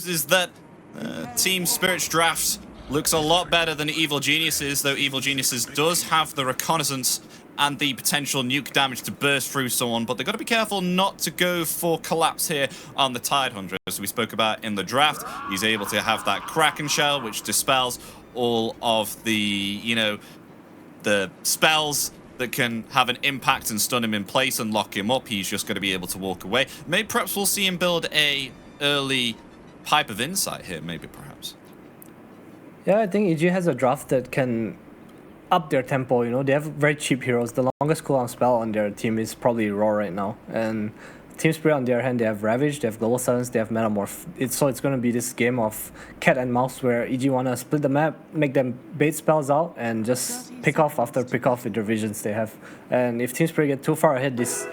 is that Team Spirit's draft looks a lot better than Evil Genius's, though Evil Genius's does have the reconnaissance and the potential nuke damage to burst through someone, but they've got to be careful not to go for collapse here on the Tidehunter. As we spoke about in the draft, he's able to have that Kraken Shell, which dispels all of the, you know, the spells that can have an impact and stun him in place and lock him up. He's just going to be able to walk away. Maybe perhaps we'll see him build a early Pipe of Insight here, maybe perhaps. Yeah, I think EG has a draft that can up their tempo, you know. They have very cheap heroes. The longest cooldown spell on their team is probably Roar right now. And Team Spirit, on their hand, they have Ravage, they have Global Silence, they have Metamorph. So it's going to be this game of cat and mouse where EG want to split the map, make them bait spells out, and just pick off after pick off with their visions they have. And if Team Spirit get too far ahead, this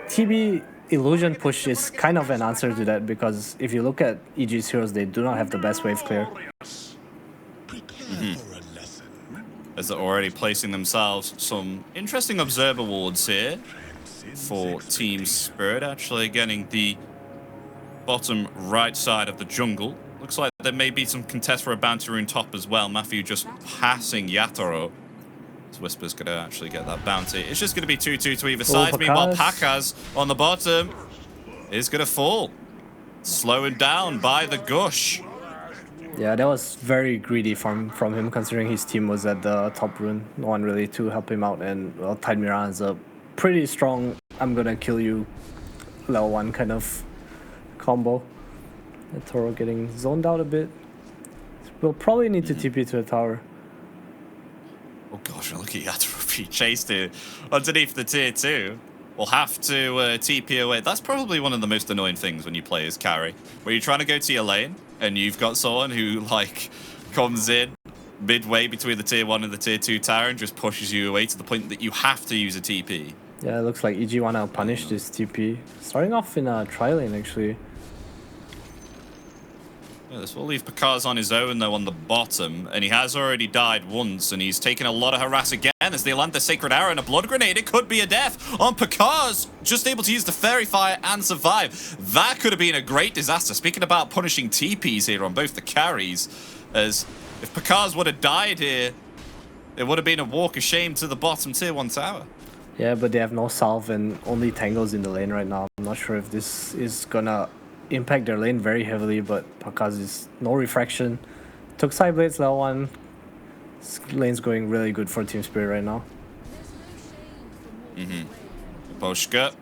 TB Illusion push is kind of an answer to that, because if you look at EG's heroes, they do not have the best wave clear. As they're already placing themselves some interesting observer wards here for Team Spirit, actually getting the bottom right side of the jungle. Looks like there may be some contest for a bounty rune top as well. Matthew just passing Yatoro. So Whisper's going to actually get that bounty. It's just going to be 2-2 to either side. Meanwhile, Pakaz on the bottom is going to fall. Slowed down by the Gush. Yeah, that was very greedy from him, considering his team was at the top rune. No one really to help him out, and well, Tide Miran is a pretty strong I'm gonna kill you level 1 kind of combo. And Toro getting zoned out a bit. We'll probably need to TP to the tower. Oh gosh, look at Yatoro being chased here underneath the tier 2. We'll have to TP away. That's probably one of the most annoying things when you play as carry, where you're trying to go to your lane and you've got someone who like comes in midway between the tier 1 and the tier 2 tower and just pushes you away to the point that you have to use a TP. Yeah, it looks like EG wanna punish this TP. Starting off in a tri-lane actually. Yeah, this will leave Pakaz on his own though on the bottom, and he has already died once, and he's taken a lot of harass again as they land the Sacred Arrow and a Blood Grenade. It could be a death on Pakaz, just able to use the Fairy Fire and survive. That could have been a great disaster. Speaking about punishing TPs here on both the carries, as if Pakaz would have died here, it would have been a walk of shame to the bottom tier 1 tower. Yeah, but they have no salve and only tangles in the lane right now. I'm not sure if this is gonna impact their lane very heavily, but Pakaz is no refraction. Took side blades level 1. This lane's going really good for Team Spirit right now. Boschka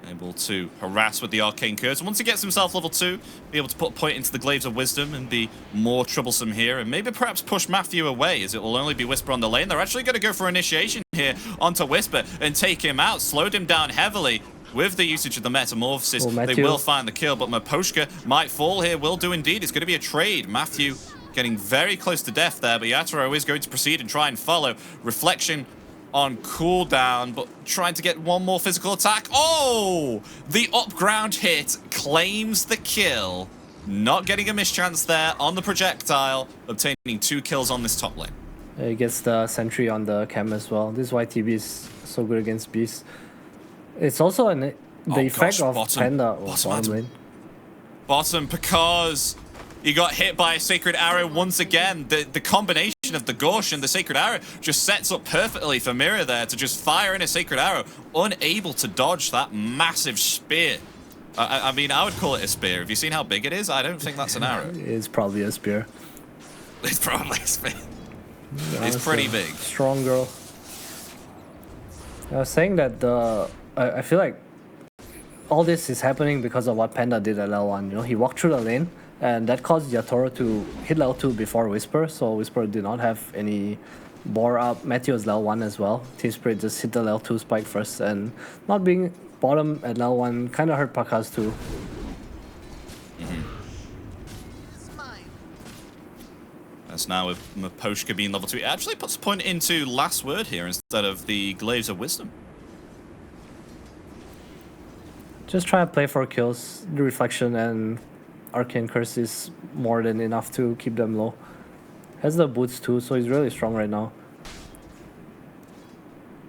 able to harass with the Arcane Curse. Once he gets himself level 2, be able to put a point into the Glaives of Wisdom and be more troublesome here, and maybe perhaps push Matthew away, as it will only be Whisper on the lane. They're actually going to go for initiation here onto Whisper and take him out, slowed him down heavily. With the usage of the Metamorphosis, they will find the kill, but Maposhka might fall here. Will do indeed. It's going to be a trade. Matthew getting very close to death there, but Yatoro is going to proceed and try and follow. Reflection on cooldown, but trying to get one more physical attack. Oh! The up-ground hit claims the kill. Not getting a mischance there on the projectile, obtaining 2 kills on this top lane. He gets the sentry on the cam as well. This is why TB is so good against Beast. It's also the effect of Panda bottom lane. Bottom, because he got hit by a Sacred Arrow once again. The combination of the Gorsh and the Sacred Arrow just sets up perfectly for Mira there to just fire in a Sacred Arrow, unable to dodge that massive spear. I mean, I would call it a spear. Have you seen how big it is? I don't think that's an arrow. It's probably a spear. It's probably a spear. Yeah, it's pretty big. Strong girl. I was saying that I feel like all this is happening because of what Panda did at level 1. You know, he walked through the lane, and that caused Yatoro to hit level 2 before Whisper, so Whisper did not have any bore up. Matthew was level 1 as well. Team Spirit just hit the level 2 spike first, and not being bottom at level 1 kind of hurt Pakaz too. As now with Maposhka being level 2, it actually puts a point into Last Word here instead of the Glaives of Wisdom. Just try to play for kills. The Reflection and Arcane Curse is more than enough to keep them low. Has the boots too, so he's really strong right now.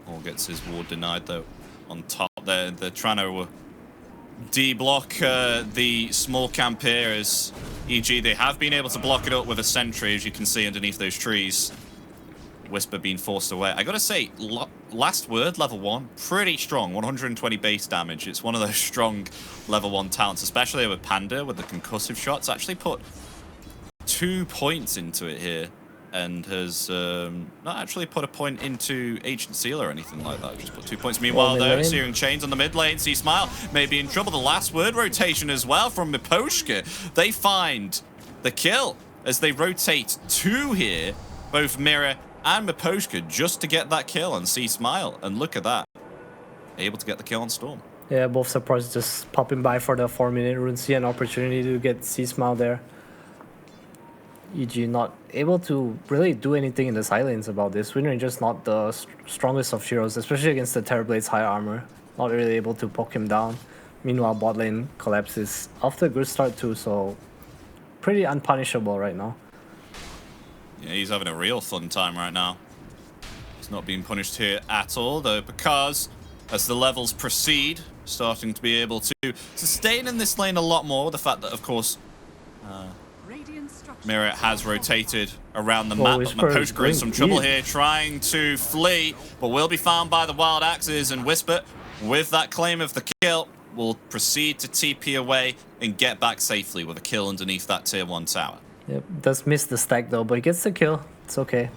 All gets his ward denied though. On top there, they're trying to D-block the small camp here as EG, they have been able to block it up with a sentry, as you can see underneath those trees. Whisper being forced away. I gotta say, last word, level 1, pretty strong. 120 base damage. It's one of those strong level 1 talents, especially with Panda, with the concussive shots. Actually put 2 points into it here, and has not actually put a point into Ancient Seal or anything like that. Just put 2 points. Meanwhile, though, Searing Chains on the mid lane. See Smile may be in trouble. The last word rotation as well from Miposhka. They find the kill as they rotate 2 here, both Mirror and Miposhka, just to get that kill on See Smile. And look at that. Able to get the kill on Storm. Yeah, both supports just popping by for the 4-minute rune. See an opportunity to get See Smile there. EG not able to really do anything in the side lanes about this. Windranger's not the strongest of heroes, especially against the Terrorblade's high armor. Not really able to poke him down. Meanwhile, bot lane collapses after a good start too, so pretty unpunishable right now. Yeah, he's having a real fun time right now. He's not being punished here at all, though, because as the levels proceed, starting to be able to sustain in this lane a lot more. The fact that, of course, Mirror has rotated around the map, but Miposhka in some trouble here, trying to flee, but will be found by the Wild Axes, and Whisper, with that claim of the kill, will proceed to TP away and get back safely with a kill underneath that tier 1 tower. Yep, does miss the stack though, but he gets the kill. It's okay.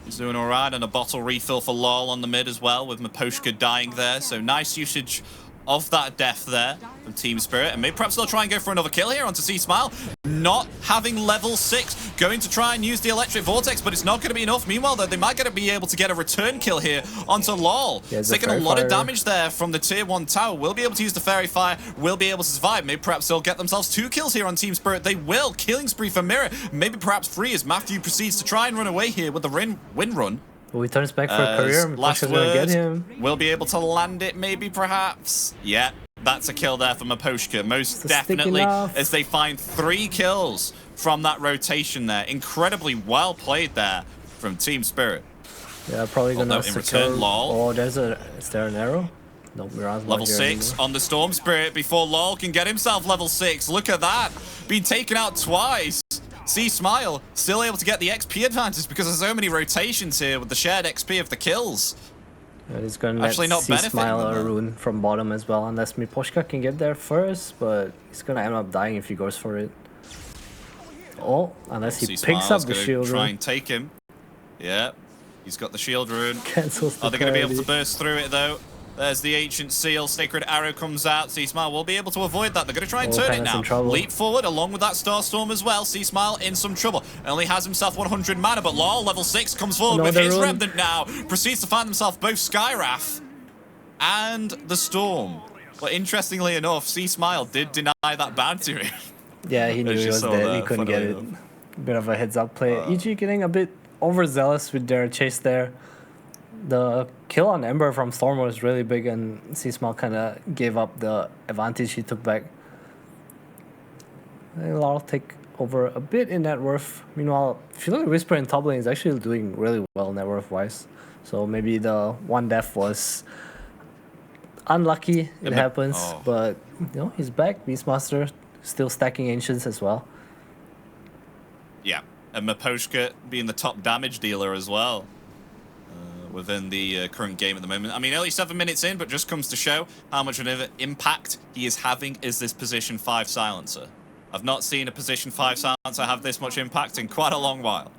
He's doing alright, and a bottle refill for LOL on the mid as well, with Miposhka dying there, so nice usage of that death there from Team Spirit, and maybe perhaps they'll try and go for another kill here onto See Smile. Not having level 6, going to try and use the Electric Vortex, but it's not going to be enough. Meanwhile, though, they might be able to get a return kill here onto LOL. Yeah, taking a lot of damage there from the tier 1 tower. Will be able to use the Fairy Fire, will be able to survive. Maybe perhaps they'll get themselves 2 kills here on Team Spirit. They will. Killing spree for Mirror. Maybe perhaps 3 as Matthew proceeds to try and run away here with the win run. Well, he turns back for a career. Last word, get him. Will be able to land it, maybe, perhaps. Yeah, that's a kill there for Miposhka. Most definitely, as they find 3 kills from that rotation there. Incredibly well played there from Team Spirit. Yeah, probably gonna secure. LOL. Oh, is there an arrow? No, Mirage level 6 on the Storm Spirit before LOL can get himself level 6. Look at that. Being taken out twice. See Smile still able to get the XP advantage because there's so many rotations here with the shared XP of the kills. Yeah, he's gonna actually not See Smile a rune from bottom as well, unless Miposhka can get there first, but he's gonna end up dying if he goes for it. Oh, unless he picks up the shield rune. Try and take him. Yeah, he's got the shield rune. Cancels the Are they going to be able to burst through it though? There's the Ancient Seal. Sacred Arrow comes out. See Smile will be able to avoid that. They're going to try and turn it now. Leap forward along with that Starstorm as well. See Smile in some trouble. Only has himself 100 mana, but LOL, level 6, comes forward with his Remnant now. Proceeds to find himself both Skywrath and the Storm. But interestingly enough, See Smile did deny that bounty. Yeah, he knew he was dead. He couldn't get it. Bit of a heads-up play. EG getting a bit overzealous with their chase there. The kill on Ember from Storm was really big, and See Smile kind of gave up the advantage he took back. I'll take over a bit in net worth. Meanwhile, if you look at Whisper in top lane, he's actually doing really well net worth wise. So maybe the one death was unlucky. It happens, but you know, he's back. Beastmaster still stacking Ancients as well. Yeah, and Miposhka being the top damage dealer as well. Within the current game at the moment. I mean, only 7 minutes in, but just comes to show how much of an impact he is having as this position 5 silencer. I've not seen a position 5 silencer have this much impact in quite a long while.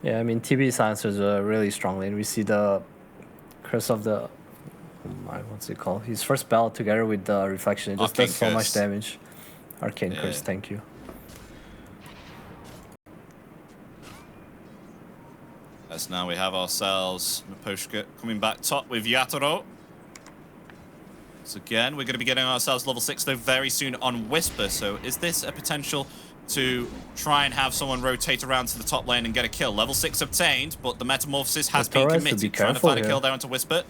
Yeah, I mean, TB silencers are really strong lane. We see the Curse of the... what's it called? His first spell together with the Reflection. It just does so much damage. Arcane Curse, thank you. As now we have ourselves Miposhka coming back top with Yatoro. So again, we're going to be getting ourselves level 6 though very soon on Whisper. So is this a potential to try and have someone rotate around to the top lane and get a kill? Level 6 obtained, but the Metamorphosis has been committed. Trying to find a kill there onto Whisper.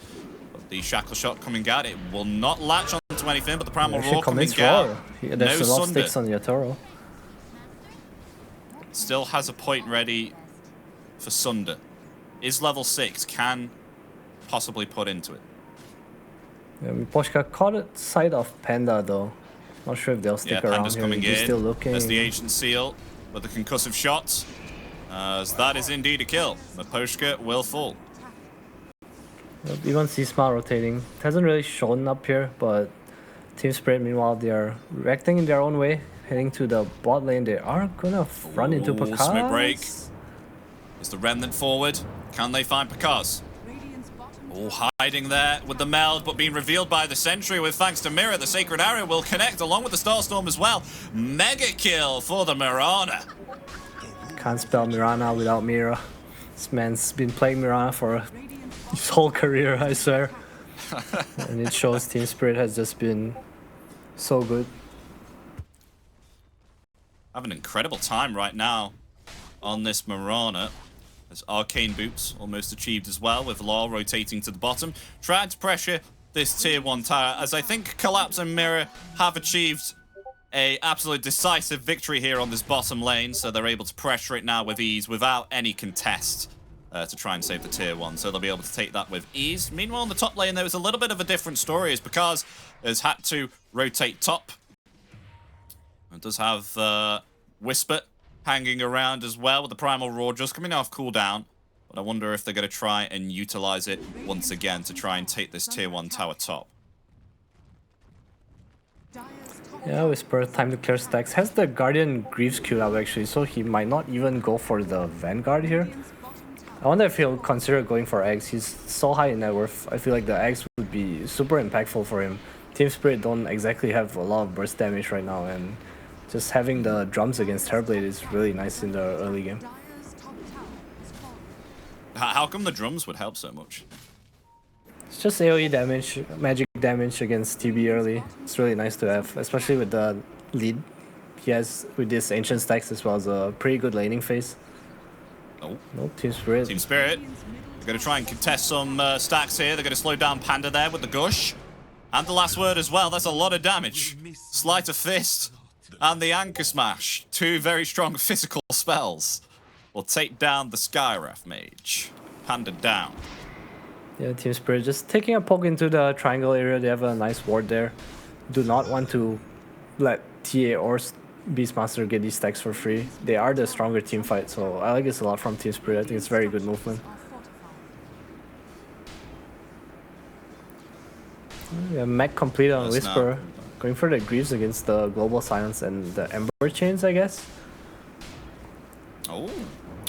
But the Shackle Shot coming out. It will not latch onto anything, but the Primal Roar coming out. There's a lot of sticks on Yatoro. Still has a point ready for Sunder. Is level 6, can possibly put into it. Poshka caught sight of Panda though. Not sure if they'll stick around Panda's here. coming He's in. still looking. There's the Agent Seal with the concussive shots. As that is indeed a kill. Poshka will fall. Even Seasma rotating. It hasn't really shown up here, but Team Spirit, meanwhile, they are reacting in their own way, heading to the bot lane. They are gonna run into Pakaz. Smoke break. Is the Remnant forward? Can they find Pakaz? Oh, hiding there with the meld, but being revealed by the Sentry with thanks to Mirror. The Sacred Arrow will connect along with the Starstorm as well. Mega kill for the Mirana. Can't spell Mirana without Mira. This man's been playing Mirana for his whole career, I swear. And it shows Team Spirit has just been so good. Have an incredible time right now on this Mirana. As Arcane Boots almost achieved as well, with Law rotating to the bottom. Trying to pressure this tier 1 tower, as I think Collapse and Mirror have achieved a absolute decisive victory here on this bottom lane, so they're able to pressure it now with ease without any contest to try and save the tier 1, so they'll be able to take that with ease. Meanwhile, on the top lane, there was a little bit of a different story, as Pakaz has had to rotate top. It does have Whisper hanging around as well, with the Primal Roar just coming off cooldown. But I wonder if they're going to try and utilize it once again to try and take this tier 1 tower top. Yeah, Whisper, time to clear stacks. Has the Guardian Greaves queued up actually, so he might not even go for the Vanguard here. I wonder if he'll consider going for eggs. He's so high in net worth. I feel like the eggs would be super impactful for him. Team Spirit don't exactly have a lot of burst damage right now, and just having the drums against Terrorblade is really nice in the early game. How come the drums would help so much? It's just AoE damage, magic damage against TB early. It's really nice to have, especially with the lead he has with this Ancient Stacks as well as a pretty good laning phase. Oh. Nope, Team Spirit. Team Spirit. They're going to try and contest some stacks here. They're going to slow down Panda there with the Gush. And the last word as well. That's a lot of damage. Sleight of Fist and the Anchor Smash. Two very strong physical spells will take down the Skywrath Mage. Panda down. Yeah, Team Spirit just taking a poke into the triangle area. They have a nice ward there. Do not want to let TA or Beastmaster get these stacks for free. They are the stronger team fight, so I like this a lot from Team Spirit. I think it's very good movement. Yeah, mech complete on Whisper. Going for the Greaves against the Global Silence and the Ember Chains, I guess. Oh,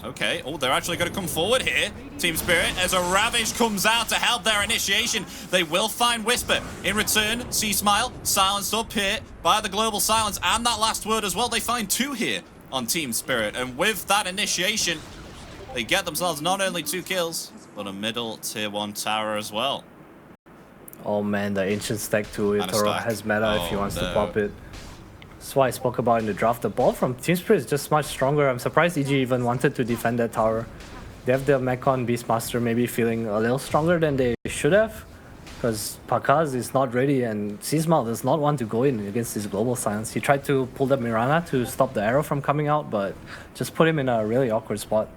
okay. Oh, they're actually going to come forward here. Team Spirit, as a Ravage comes out to help their initiation. They will find Whisper. In return, Sea Smile, silenced up here by the Global Silence and that last word as well. They find two here on Team Spirit. And with that initiation, they get themselves not only 2 kills, but a middle tier 1 tower as well. Oh man, the Ancient Stack too. Toro has meta if he wants to pop it. That's why I spoke about in the draft. The ball from Team Spirit is just much stronger. I'm surprised EG even wanted to defend that tower. They have the Mechon Beastmaster maybe feeling a little stronger than they should have, because Pakaz is not ready and Seasmal does not want to go in against this Global Silence. He tried to pull up Mirana to stop the arrow from coming out, but just put him in a really awkward spot.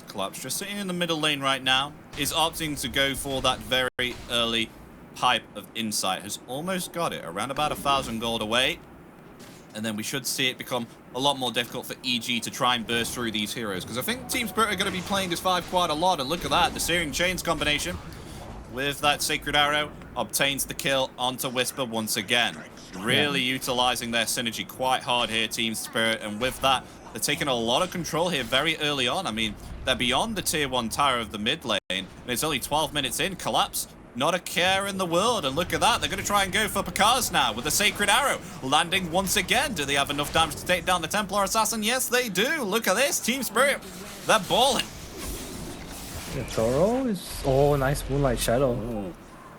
Collapse just sitting in the middle lane right now, is opting to go for that very early pipe of insight. Has almost got it, around about 1,000 gold away. And then we should see it become a lot more difficult for EG to try and burst through these heroes. Because I think Team Spirit are going to be playing this 5 quite a lot. And look at that, the Searing Chains combination with that Sacred Arrow obtains the kill onto Whisper once again. Really utilizing their synergy quite hard here, Team Spirit. And with that, they're taking a lot of control here very early on. I mean, they're beyond the tier 1 tower of the mid lane, and it's only 12 minutes in. Collapse, not a care in the world. And look at that, they're going to try and go for Pakaz now with the Sacred Arrow. Landing once again. Do they have enough damage to take down the Templar Assassin? Yes, they do. Look at this, Team Spirit, they're balling. Yeah, Toro is... Oh, nice Moonlight Shadow.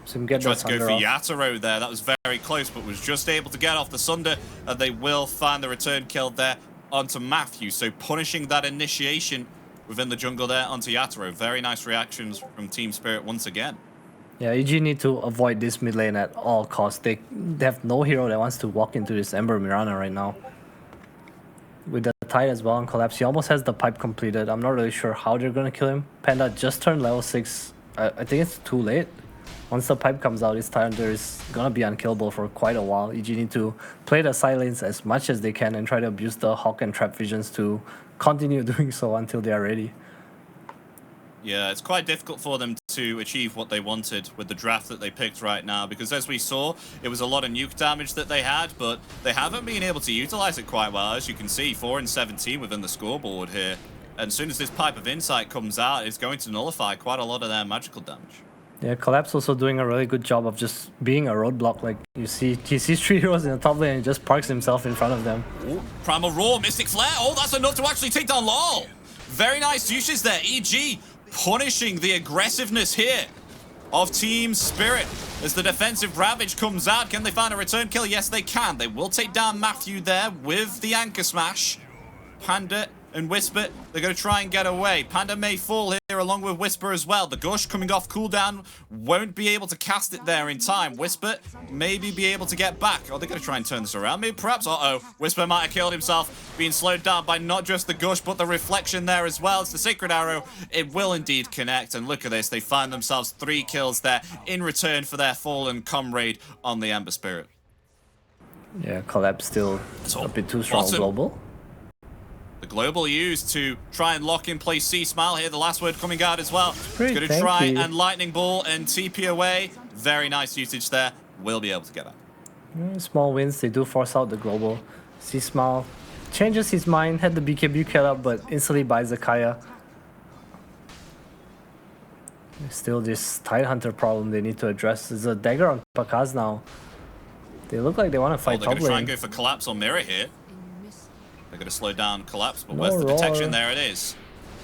So Tried to go for Yatoro there. That was very close, but was just able to get off the Sunder, and they will find the return kill there onto Matthew. So punishing that initiation within the jungle there onto Yatoro. Very nice reactions from Team Spirit once again. Yeah, EG need to avoid this mid lane at all costs. They have no hero that wants to walk into this Ember Mirana right now. With the Tide as well on Collapse. He almost has the pipe completed. I'm not really sure how they're gonna kill him. Panda just turned level 6. I think it's too late. Once the pipe comes out, his Tidehunter is gonna be unkillable for quite a while. EG need to play the side lanes as much as they can and try to abuse the Hawk and Trap visions to continue doing so until they are ready. Yeah, it's quite difficult for them to achieve what they wanted with the draft that they picked right now, because as we saw, it was a lot of nuke damage that they had, but they haven't been able to utilize it quite well. As you can see, 4 and 17 within the scoreboard here. And as soon as this Pipe of Insight comes out, it's going to nullify quite a lot of their magical damage. Yeah, Collapse also doing a really good job of just being a roadblock. Like, you see, he sees 3 heroes in the top lane and just parks himself in front of them. Ooh, Primal Roar, Mystic Flare. Oh, that's enough to actually take down LOL. Very nice uses there. EG punishing the aggressiveness here of Team Spirit as the defensive Ravage comes out. Can they find a return kill? Yes, they can. They will take down Matthew there with the Anchor Smash. Panda and Whisper, they're going to try and get away. Panda may fall here along with Whisper as well. The Gush coming off cooldown won't be able to cast it there in time. Whisper maybe be able to get back. Oh, they're going to try and turn this around. Maybe perhaps, Whisper might have killed himself, being slowed down by not just the Gush, but the reflection there as well. It's the Sacred Arrow. It will indeed connect. And look at this. They find themselves 3 kills there in return for their fallen comrade on the Ember Spirit. Yeah, Collapse still a bit too strong global. The global used to try and lock in place C-Smile here. The last word coming out as well. Great, going to try and Lightning Ball and TP away. Very nice usage there. Will be able to get that. Small wins. They do force out the global. C-Smile changes his mind. Had the BKB cut up, but instantly buys the Kaya. Still this Tidehunter problem they need to address. There's a dagger on Pakaz now. They look like they want to fight top lane. They're going to try and go for Collapse on Mirror here. They're going to slow down Collapse, but where's the protection? There it is.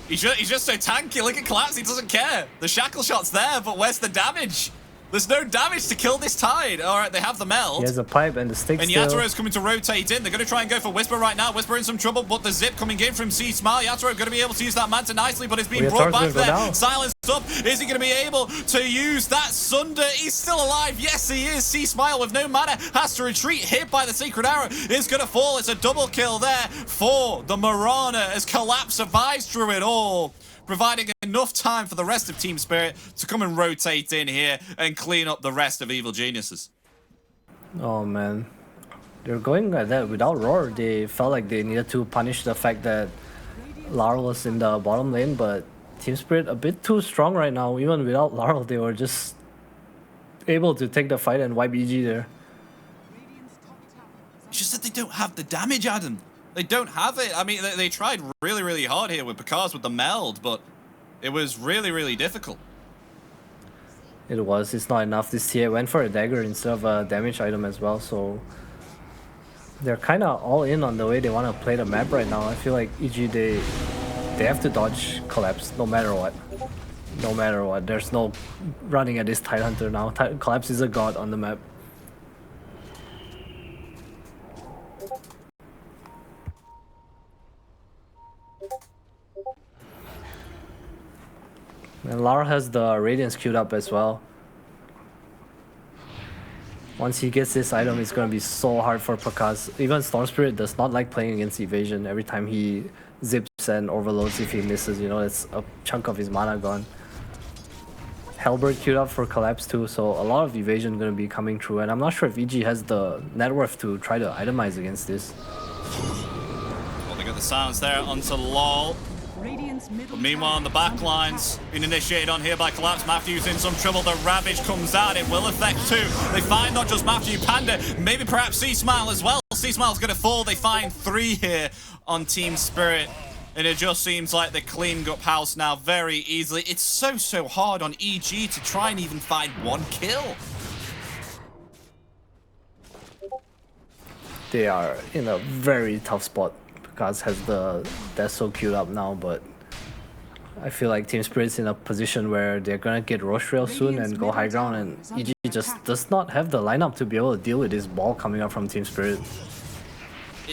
He's just so tanky. Look at Collapse. He doesn't care. The shackle shot's there, but where's the damage? There's no damage to kill this Tide. All right, they have the meld. He has a pipe and the stick. And Yaturo's coming to rotate in. They're going to try and go for Whisper right now. Whisper in some trouble, but the zip coming in from C-Smile. Yaturo going to be able to use that Manta nicely, but it's being brought back there. Silenced up. Is he going to be able to use that Sunder? He's still alive. Yes, he is. C-Smile with no mana has to retreat. Hit by the Sacred Arrow. Is going to fall. It's a double kill there for the Marana as Collapse survives through it all, providing enough time for the rest of Team Spirit to come and rotate in here and clean up the rest of Evil Geniuses. Oh man, they're going like that without Roar. They felt like they needed to punish the fact that Laurel was in the bottom lane, but Team Spirit a bit too strong right now. Even without Laurel, they were just able to take the fight and wipe EG there. It's just that they don't have the damage, Adam. They don't have it. I mean, they tried really, really hard here with Pakaz with the meld, but it was really, really difficult. It was. It's not enough. This tier went for a dagger instead of a damage item as well, so they're kind of all in on the way they want to play the map right now. I feel like EG, they have to dodge Collapse no matter what. No matter what. There's no running at this Tidehunter now. Collapse is a god on the map. And Lara has the Radiance queued up as well. Once he gets this item, it's going to be so hard for Pakaz. Even Storm Spirit does not like playing against evasion. Every time he zips and overloads, if he misses, you know, it's a chunk of his mana gone. Hellbird queued up for Collapse too, so a lot of evasion going to be coming through. And I'm not sure if EG has the net worth to try to itemize against this. Well, they got the silence there onto LOL. But meanwhile, on the back lines, being initiated on here by Collapse. Matthew's in some trouble. The Ravage comes out. It will affect 2. They find not just Matthew, Panda, maybe perhaps C-Smile as well. C-Smile's going to fall. They find 3 here on Team Spirit. And it just seems like they're cleaning up house now very easily. It's so hard on EG to try and even find 1 kill. They are in a very tough spot. Pakaz has the Deso queued up now, but I feel like Team Spirit's in a position where they're gonna get Roche real soon and go high ground, and EG just does not have the lineup to be able to deal with this ball coming up from Team Spirit.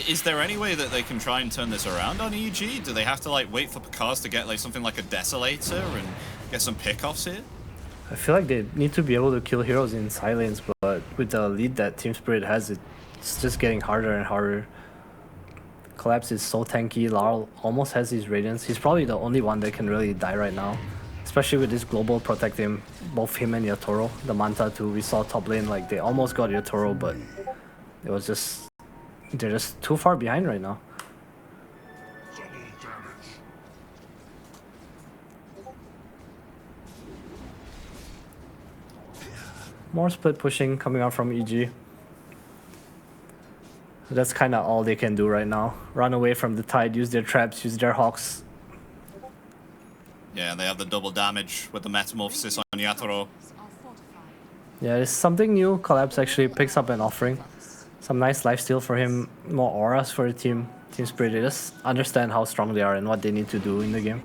Is there any way that they can try and turn this around on EG? Do they have to like wait for Pakaz to get like something like a Desolator and get some pickoffs here? I feel like they need to be able to kill heroes in side lanes, but with the lead that Team Spirit has, it's just getting harder and harder. Collapse is so tanky. Laurel almost has his Radiance. He's probably the only one that can really die right now. Especially with this global protecting both him and Yatoro. The Manta too, we saw top lane, like they almost got Yatoro, but it was just... they're just too far behind right now. More split pushing coming out from EG. That's kind of all they can do right now. Run away from the tide, use their traps, use their hawks. Yeah, they have the double damage with the Metamorphosis on Yatoro. Yeah, it's something new. Collapse actually picks up an offering. Some nice lifesteal for him, more auras for the team. Team Spirit, they just understand how strong they are and what they need to do in the game.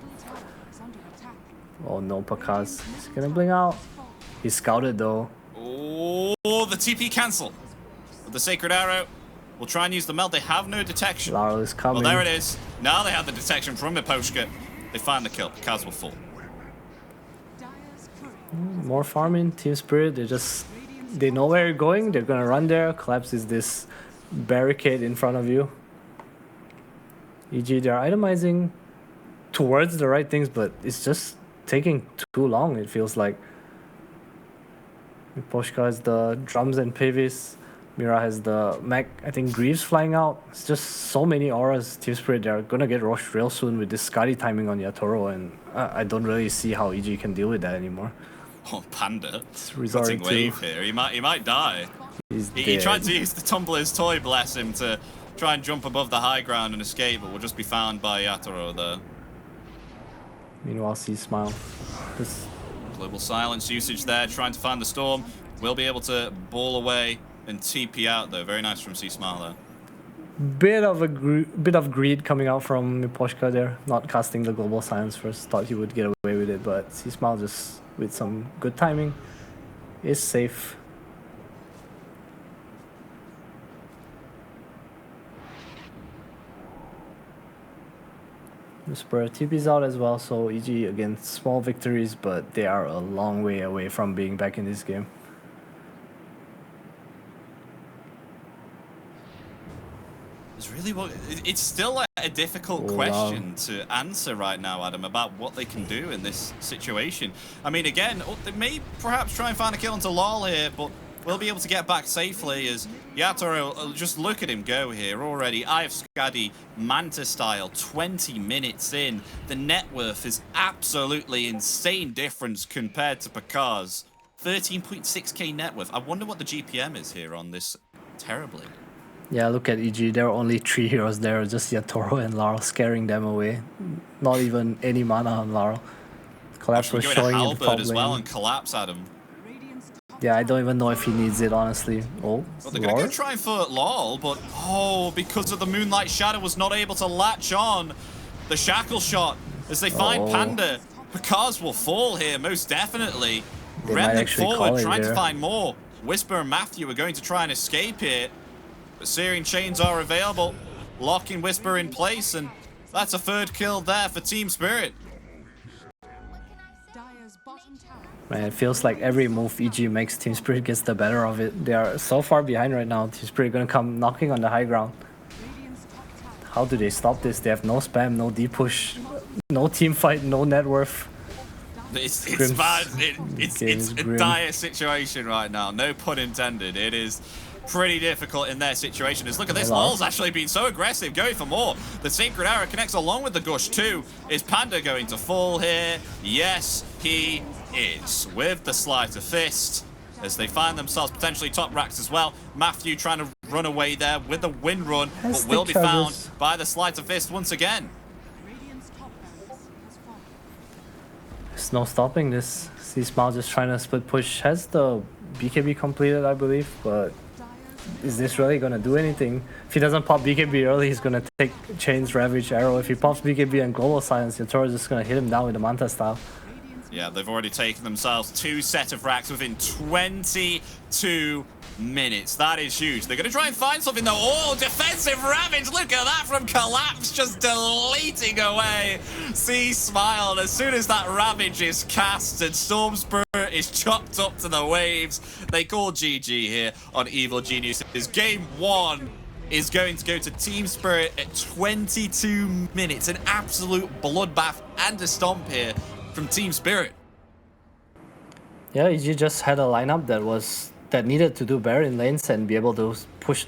Oh no, Pakaz. He's gonna blink out. He's scouted though. Oh, the TP cancel. With the Sacred Arrow. We'll try and use the melt. They have no detection. Laurel is coming. Well, there it is. Now they have the detection from Miposhka. They find the kill. Kaz will fall. More farming. Team Spirit, they know where you're going. They're gonna run there. Collapse is this barricade in front of you. EG, they're itemizing towards the right things, but it's just taking too long, it feels like. Miposhka has the drums and Pavis. Mira has the mech. I think Greaves flying out. It's just so many auras. Team Spirit, they're gonna get rushed real soon with this Skadi timing on Yatoro, and I don't really see how EG can deal with that anymore. Oh, Panda. It's resorting wave here. He might die. He tried to use the Tumbler's Toy, bless him, to try and jump above the high ground and escape, but will just be found by Yatoro there. Meanwhile, C-Smile. Global silence usage there, trying to find the storm. Will be able to ball away and TP out though. Very nice from C-Smile there. Bit of greed coming out from Miposhka there. Not casting the global silence first. Thought he would get away with it, but C-Smile just with some good timing is safe. Whisper TP's out as well, so EG again small victories, but they are a long way away from being back in this game. It's still a difficult question to answer right now, Adam, about what they can do in this situation. I mean, again, they may perhaps try and find a kill into Lol here, but we'll be able to get back safely as Yatoro, just look at him go here already. I have Skadi Manta style, 20 minutes in. The net worth is absolutely insane difference compared to Pakaz. 13.6k net worth. I wonder what the GPM is here on this terribly. Yeah, look at EG. There are only 3 heroes there, just Yatoro and Laurel scaring them away. Not even any mana on Laurel. Collapse was showing in the top as well and collapse at him. Yeah, I don't even know if he needs it, honestly. Oh, well, they're going to go try for LOL, but because of the Moonlight Shadow, was not able to latch on the Shackle Shot as they find Panda. Pakaz will fall here, most definitely. Remnant forward, trying to find more. Whisper and Matthew are going to try and escape here. But Searing Chains are available, locking Whisper in place, and that's a third kill there for Team Spirit. Man, it feels like every move EG makes, Team Spirit gets the better of it. They are so far behind right now. Team Spirit gonna come knocking on the high ground. How do they stop this? They have no spam, no deep push, no team fight, no net worth. It's bad. It's a dire situation right now. No pun intended. It is pretty difficult in their situation. Is look at this. Lol's actually been so aggressive, going for more. The Sacred Arrow connects along with the Gush too. Is Panda going to fall here? Yes, he is. With the Sleight of Fist, as they find themselves potentially top racks as well. Matthew trying to run away there with the wind run, but will be found by the Sleight of Fist once again. There's no stopping this. C-Smile just trying to split push. Has the BKB completed, I believe, but is this really gonna do anything? If he doesn't pop BKB early, he's gonna take Chains, Ravage, Arrow. If he pops BKB and Global Silence, Yatoro is just gonna hit him down with the Manta style. Yeah, they've already taken themselves 2 set of racks within 22 minutes. That is huge. They're gonna try and find something though. Oh, defensive Ravage! Look at that from Collapse, just deleting away. C-Smile, as soon as that Ravage is cast and Storm Spirit is chopped up to the waves, they call GG here on Evil Geniuses. Game 1 is going to go to Team Spirit at 22 minutes. An absolute bloodbath and a stomp here from Team Spirit. Yeah, EG just had a lineup that needed to do better in lanes and be able to push